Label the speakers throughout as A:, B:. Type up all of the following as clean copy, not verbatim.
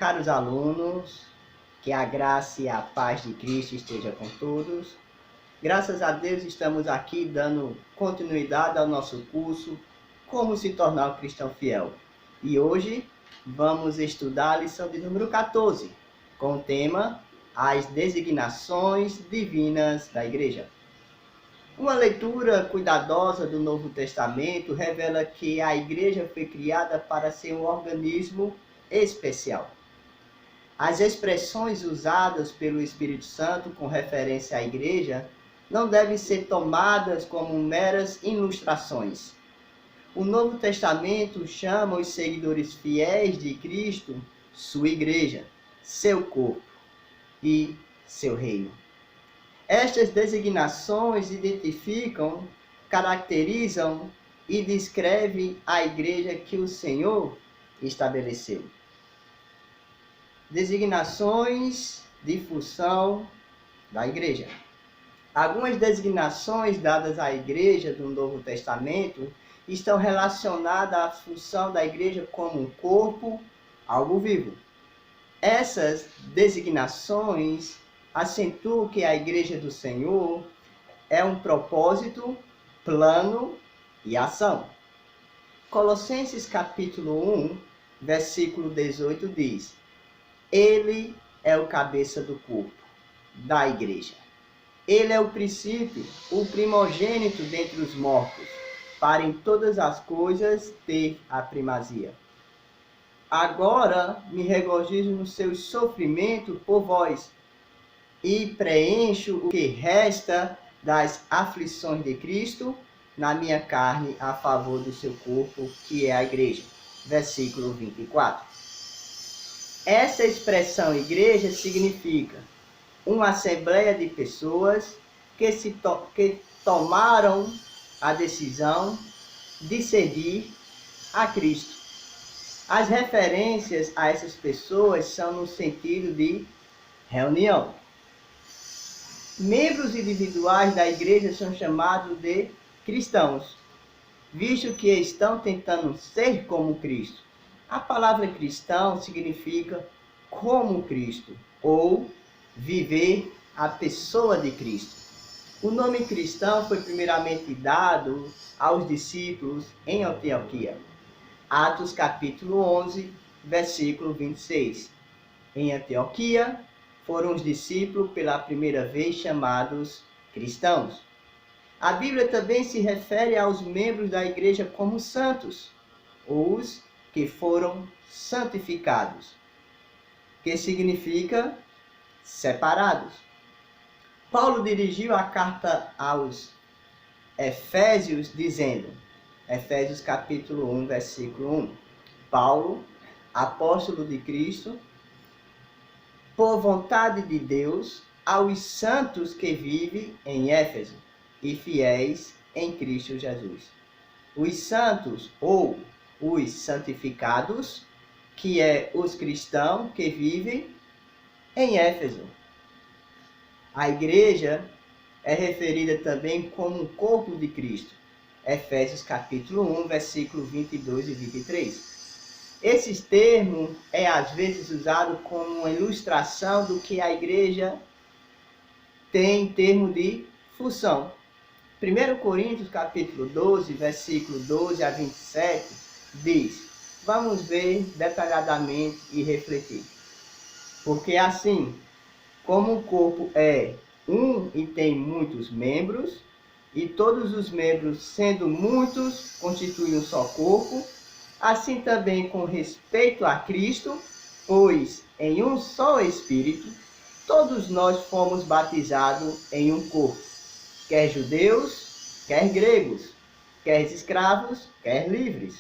A: caros alunos, que a graça e a paz de Cristo esteja com todos. Graças a Deus estamos aqui dando continuidade ao nosso curso Como se tornar um cristão fiel. E hoje vamos estudar a lição de número 14, com o tema As designações divinas da Igreja. Uma leitura cuidadosa do Novo Testamento revela que a Igreja foi criada para ser um organismo especial. As expressões usadas pelo Espírito Santo com referência à Igreja não devem ser tomadas como meras ilustrações. O Novo Testamento chama os seguidores fiéis de Cristo sua Igreja, seu corpo e seu reino. Estas designações identificam, caracterizam e descrevem a Igreja que o Senhor estabeleceu. Designações de função da Igreja. Algumas designações dadas à Igreja do Novo Testamento estão relacionadas à função da Igreja como um corpo, algo vivo. Essas designações acentuam que a Igreja do Senhor é um propósito, plano e ação. Colossenses capítulo 1, versículo 18 diz: Ele é o cabeça do corpo, da Igreja. Ele é o princípio, o primogênito dentre os mortos, para em todas as coisas ter a primazia. Agora me regozijo no seu sofrimento por vós, e preencho o que resta das aflições de Cristo na minha carne a favor do seu corpo, que é a Igreja. Versículo 24. Essa expressão igreja significa uma assembleia de pessoas que tomaram a decisão de seguir a Cristo. As referências a essas pessoas são no sentido de reunião. Membros individuais da igreja são chamados de cristãos, visto que estão tentando ser como Cristo. A palavra cristão significa como Cristo, ou viver a pessoa de Cristo. O nome cristão foi primeiramente dado aos discípulos em Antioquia. Atos capítulo 11, versículo 26. Em Antioquia foram os discípulos pela primeira vez chamados cristãos. A Bíblia também se refere aos membros da igreja como santos, os que foram santificados, que significa separados. Paulo dirigiu a carta aos Efésios dizendo, Efésios capítulo 1, versículo 1, Paulo, apóstolo de Cristo, por vontade de Deus, aos santos que vivem em Éfeso e fiéis em Cristo Jesus. Os santos ou os santificados, que é os cristãos que vivem em Éfeso. A igreja é referida também como um corpo de Cristo. Efésios capítulo 1, versículo 22 e 23. Esses termos é às vezes usado como uma ilustração do que a igreja tem em termos de função. 1 Coríntios capítulo 12, versículo 12 a 27, diz, vamos ver detalhadamente e refletir. Porque assim, como o corpo é um e tem muitos membros, e todos os membros, sendo muitos, constituem um só corpo, assim também com respeito a Cristo, pois em um só Espírito, todos nós fomos batizados em um corpo, quer judeus, quer gregos, quer escravos, quer livres.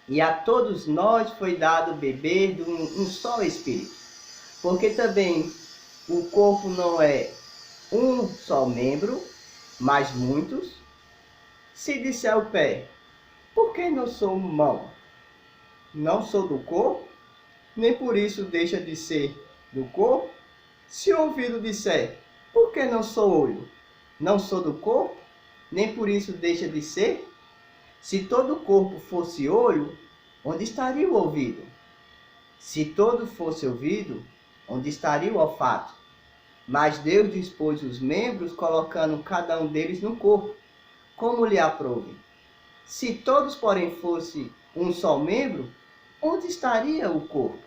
A: E a todos nós foi dado beber de um só Espírito. Porque também o corpo não é um só membro, mas muitos. Se disser o pé, por que não sou mão? Não sou do corpo, nem por isso deixa de ser do corpo. Se o ouvido disser, por que não sou olho? Não sou do corpo, nem por isso deixa de ser. Se todo o corpo fosse olho, onde estaria o ouvido? Se todo fosse ouvido, onde estaria o olfato? Mas Deus dispôs os membros, colocando cada um deles no corpo, como lhe aprouve. Se todos, porém, fossem um só membro, onde estaria o corpo?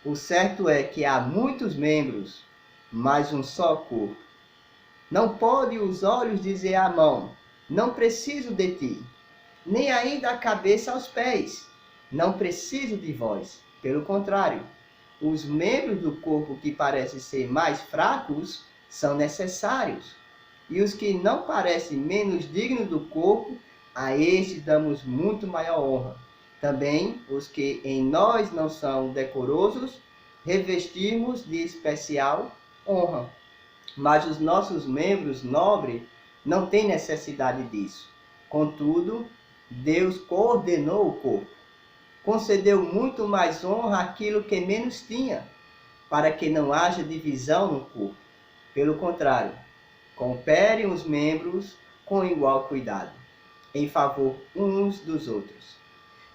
A: O certo é que há muitos membros, mas um só corpo. Não pode os olhos dizer à mão, não preciso de ti, nem ainda a cabeça aos pés, não preciso de vós. Pelo contrário, os membros do corpo que parecem ser mais fracos são necessários, e os que não parecem menos dignos do corpo, a estes damos muito maior honra. Também os que em nós não são decorosos, revestimos de especial honra. Mas os nossos membros nobres não têm necessidade disso. Contudo, Deus coordenou o corpo. Concedeu muito mais honra àquilo que menos tinha, para que não haja divisão no corpo. Pelo contrário, cooperem os membros com igual cuidado, em favor uns dos outros.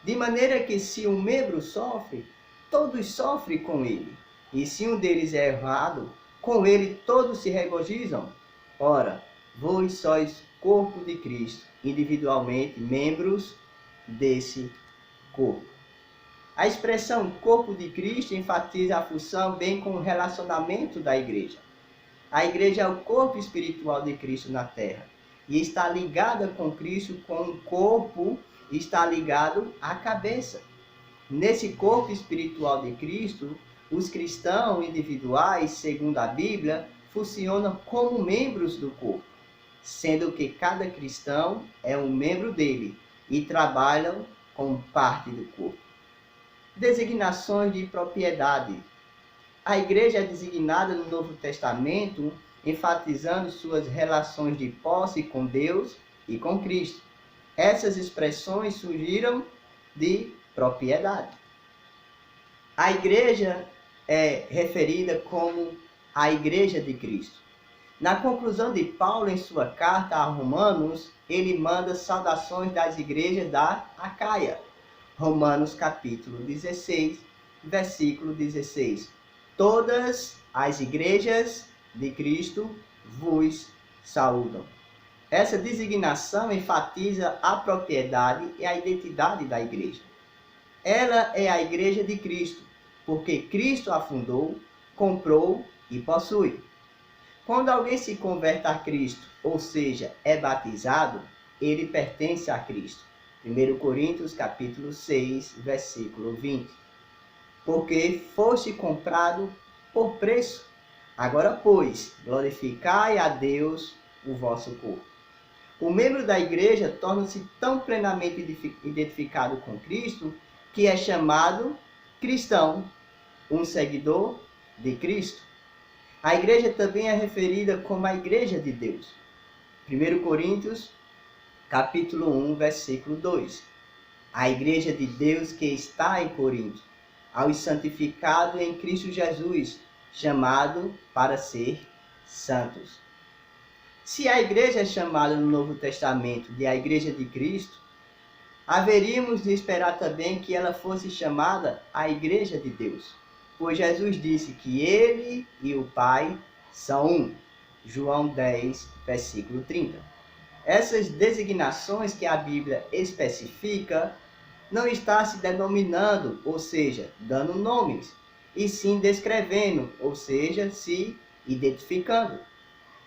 A: De maneira que se um membro sofre, todos sofrem com ele. E se um deles é errado, com ele todos se regozijam. Ora, vós sois corpo de Cristo, individualmente membros desse corpo. A expressão corpo de Cristo enfatiza a função bem com o relacionamento da igreja. A igreja é o corpo espiritual de Cristo na terra e está ligada com Cristo, com o corpo está ligado à cabeça. Nesse corpo espiritual de Cristo, os cristãos individuais, segundo a Bíblia, funcionam como membros do corpo, sendo que cada cristão é um membro dele e trabalham como parte do corpo. Designações de propriedade. A igreja é designada no Novo Testamento, enfatizando suas relações de posse com Deus e com Cristo. Essas expressões surgiram de propriedade. A igreja é referida como a Igreja de Cristo. Na conclusão de Paulo em sua carta a Romanos, ele manda saudações das igrejas da Acaia. Romanos capítulo 16, versículo 16. Todas as igrejas de Cristo vos saúdam. Essa designação enfatiza a propriedade e a identidade da igreja. Ela é a igreja de Cristo, porque Cristo a fundou, comprou e possui. Quando alguém se converte a Cristo, ou seja, é batizado, ele pertence a Cristo. 1 Coríntios capítulo 6, versículo 20. Porque foste comprado por preço. Agora, pois, glorificai a Deus o vosso corpo. O membro da igreja torna-se tão plenamente identificado com Cristo que é chamado cristão, um seguidor de Cristo. A igreja também é referida como a igreja de Deus. 1 Coríntios, capítulo 1, versículo 2. A igreja de Deus que está em Corinto, aos santificados em Cristo Jesus, chamado para ser santos. Se a igreja é chamada no Novo Testamento de a igreja de Cristo, haveríamos de esperar também que ela fosse chamada a igreja de Deus. Pois Jesus disse que ele e o Pai são um. João 10, versículo 30. Essas designações que a Bíblia especifica não está se denominando, ou seja, dando nomes, e sim descrevendo, ou seja, se identificando.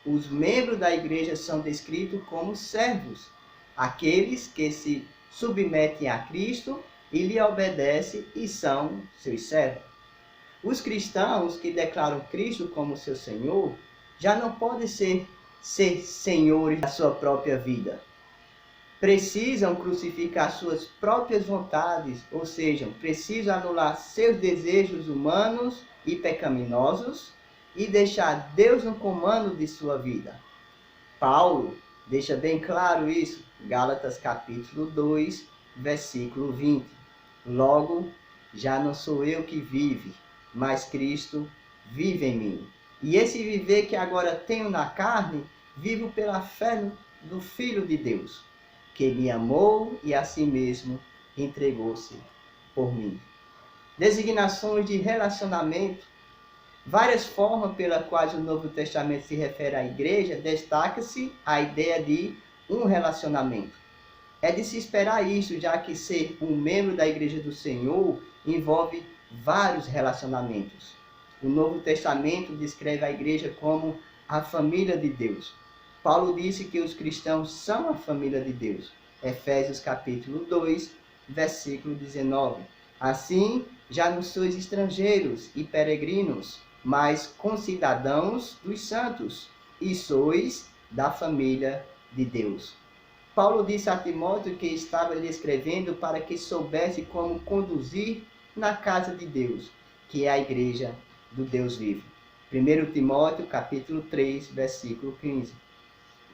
A: Os membros da igreja são descritos como servos, aqueles que se submetem a Cristo e lhe obedecem e são seus servos. Os cristãos que declaram Cristo como seu Senhor já não podem ser senhores da sua própria vida. Precisam crucificar suas próprias vontades, ou seja, precisam anular seus desejos humanos e pecaminosos e deixar Deus no comando de sua vida. Paulo deixa bem claro isso, Gálatas capítulo 2, versículo 20. Logo, já não sou eu que vive, mas Cristo vive em mim. E esse viver que agora tenho na carne, vivo pela fé do Filho de Deus, que me amou e a si mesmo entregou-se por mim. Designações de relacionamento. Várias formas pelas quais o Novo Testamento se refere à igreja, destaca-se a ideia de um relacionamento. É de se esperar isso, já que ser um membro da igreja do Senhor envolve vários relacionamentos. O Novo Testamento descreve a igreja como a família de Deus. Paulo disse que os cristãos são a família de Deus. Efésios capítulo 2, versículo 19. Assim, já não sois estrangeiros e peregrinos, mas concidadãos dos santos, e sois da família de Deus. Paulo disse a Timóteo que estava lhe escrevendo para que soubesse como conduzir na casa de Deus, que é a igreja do Deus vivo. 1 Timóteo capítulo 3, versículo 15.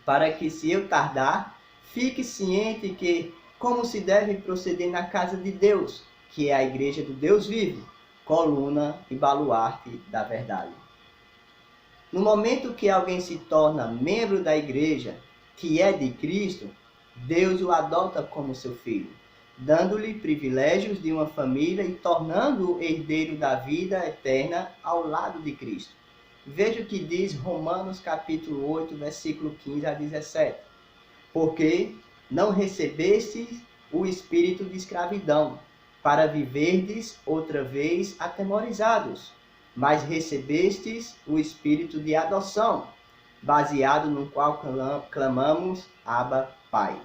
A: Para que, se eu tardar, fique ciente que como se deve proceder na casa de Deus, que é a igreja do Deus vivo, coluna e baluarte da verdade. No momento que alguém se torna membro da igreja, que é de Cristo, Deus o adota como seu filho, dando-lhe privilégios de uma família e tornando-o herdeiro da vida eterna ao lado de Cristo. Veja o que diz Romanos capítulo 8, versículo 15 a 17. Porque não recebestes o espírito de escravidão, para viverdes outra vez atemorizados, mas recebestes o espírito de adoção, baseado no qual clamamos Abba, Pai.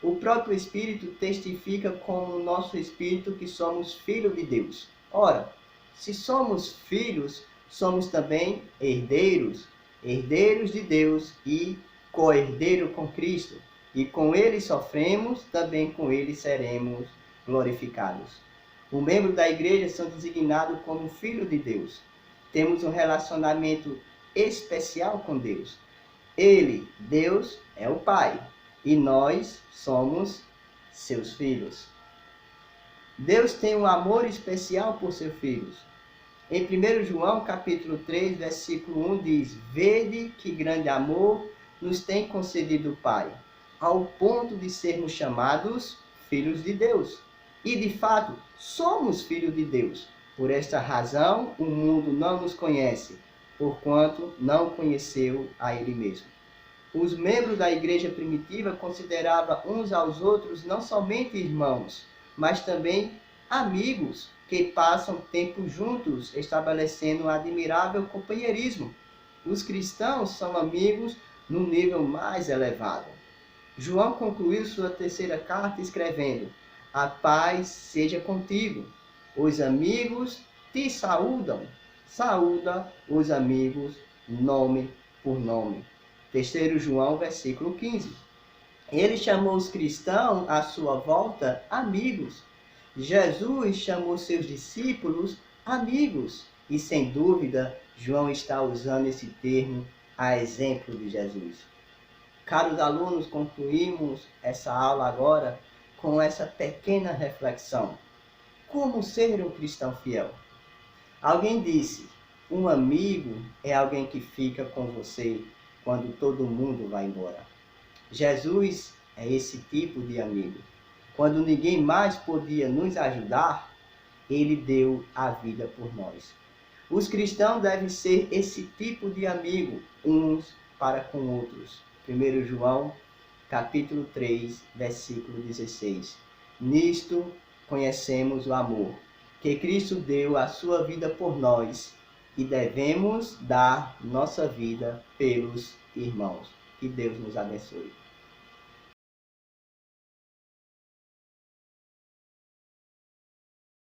A: O próprio Espírito testifica com o nosso espírito que somos filhos de Deus. Ora, se somos filhos, somos também herdeiros, herdeiros de Deus e co-herdeiro com Cristo. E com ele sofremos, também com ele seremos glorificados. Os membros da igreja são designados como filhos de Deus. Temos um relacionamento especial com Deus. Ele, Deus, é o Pai, e nós somos seus filhos. Deus tem um amor especial por seus filhos. Em 1 João, capítulo 3, versículo 1, diz: Vede que grande amor nos tem concedido o Pai, ao ponto de sermos chamados filhos de Deus. E, de fato, somos filhos de Deus. Por esta razão, o mundo não nos conhece, porquanto não conheceu a Ele mesmo. Os membros da igreja primitiva consideravam uns aos outros não somente irmãos, mas também amigos que passam tempo juntos, estabelecendo um admirável companheirismo. Os cristãos são amigos no nível mais elevado. João concluiu sua terceira carta escrevendo: A paz seja contigo. Os amigos te saúdam. Saúda os amigos nome por nome. 3 João, versículo 15. Ele chamou os cristãos à sua volta amigos. Jesus chamou seus discípulos amigos. E, sem dúvida, João está usando esse termo a exemplo de Jesus. Caros alunos, concluímos essa aula agora com essa pequena reflexão. Como ser um cristão fiel? Alguém disse: um amigo é alguém que fica com você quando todo mundo vai embora. Jesus é esse tipo de amigo. Quando ninguém mais podia nos ajudar, ele deu a vida por nós. Os cristãos devem ser esse tipo de amigo, uns para com outros. 1 João, capítulo 3, versículo 16. Nisto conhecemos o amor, que Cristo deu a sua vida por nós, e devemos dar nossa vida pelos irmãos. Que Deus nos abençoe.